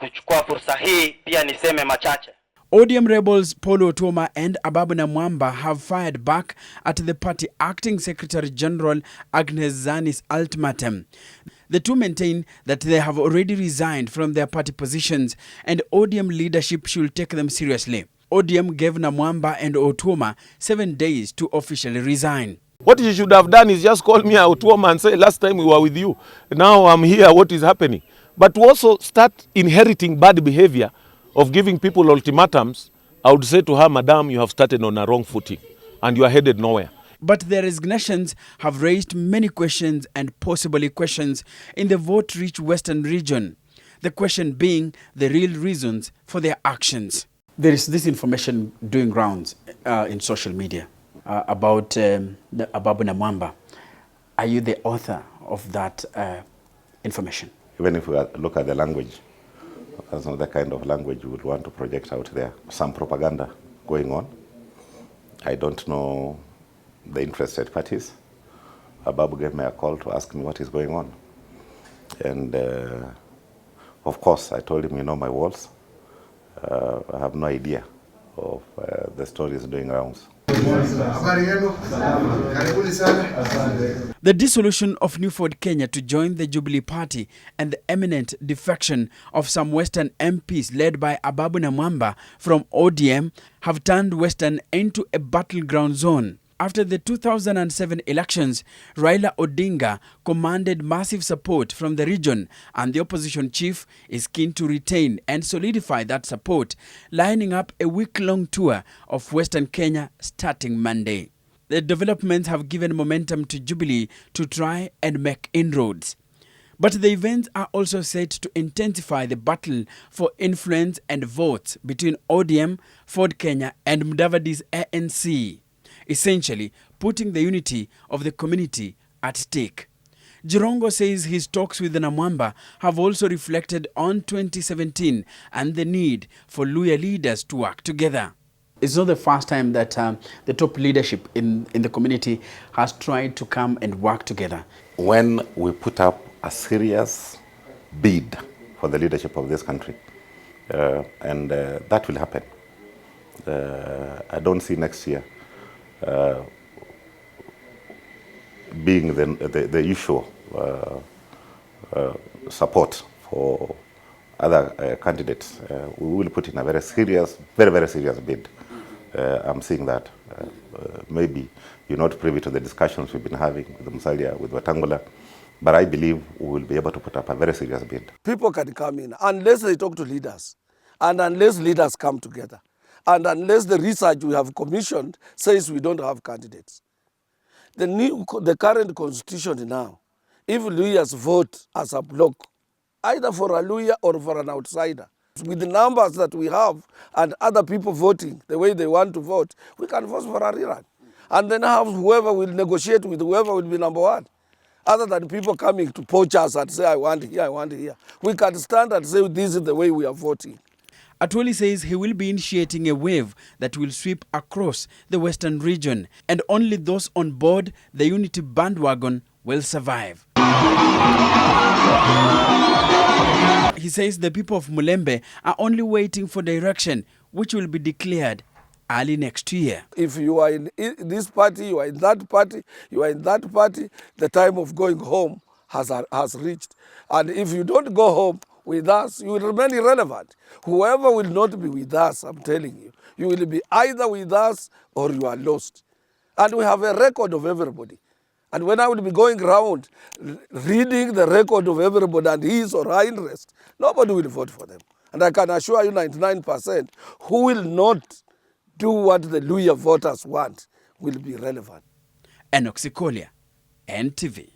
kuchukua fursa hii pia niseme machache. ODM rebels Paul Otuoma and Ababu Namwamba have fired back at the party acting Secretary General Agnes Zani's ultimatum. The two maintain that they have already resigned from their party positions and ODM leadership should take them seriously. ODM gave Namwamba and Otuoma 7 days to officially resign. What you should have done is just call me Otuoma and say, last time we were with you, now I'm here, what is happening? But to also start inheriting bad behavior of giving people ultimatums, I would say to her, Madam, you have started on a wrong footing and you are headed nowhere. But their resignations have raised many questions and possibly questions in the vote-rich Western region. The question being the real reasons for their actions. There is this information doing rounds in social media about Ababu Namwamba. Are you the author of that information? Even if we look at the language, that's not the kind of language we would want to project out there. Some propaganda going on. I don't know the interested parties. Ababu gave me a call to ask me what is going on. And of course, I told him, you know my walls. I have no idea of the stories doing rounds. The dissolution of New Ford Kenya to join the Jubilee Party and the imminent defection of some Western MPs led by Ababu Namwamba from ODM have turned Western into a battleground zone. After the 2007 elections, Raila Odinga commanded massive support from the region, and the opposition chief is keen to retain and solidify that support, lining up a week-long tour of Western Kenya starting Monday. The developments have given momentum to Jubilee to try and make inroads. But the events are also set to intensify the battle for influence and votes between ODM, Ford Kenya and Mudavadi's ANC, essentially putting the unity of the community at stake. Jirongo says his talks with Namwamba have also reflected on 2017 and the need for Luhya leaders to work together. It's not the first time that the top leadership in the community has tried to come and work together. When we put up a serious bid for the leadership of this country, and that will happen. I don't see next year being the usual support for other candidates. We will put in a very serious, very serious bid. I'm seeing that. Maybe you're not privy to the discussions we've been having with Musalia, with Wetangula, but I believe we will be able to put up a very serious bid. People can come in unless they talk to leaders and unless leaders come together. And unless the research we have commissioned says we don't have candidates. The current constitution now, if Luhyas vote as a bloc, either for a Luhya or for an outsider, with the numbers that we have and other people voting the way they want to vote, we can vote for a rerun. And then have whoever will negotiate with whoever will be number one. Other than people coming to poach us and say, I want here, I want here. We can stand and say, this is the way we are voting. Atwoli says he will be initiating a wave that will sweep across the Western region, and only those on board the unity bandwagon will survive. He says the people of Mulembe are only waiting for direction, which will be declared early next year. If you are in this party, you are in that party, you are in that party, the time of going home has reached. And if you don't go home with us, you will remain irrelevant. Whoever will not be with us, I'm telling you, you will be either with us or you are lost. And we have a record of everybody. And when I will be going around reading the record of everybody and his or her interest, nobody will vote for them. And I can assure you 99% who will not do what the Luhya voters want will be relevant. Enock Sikolia, NTV.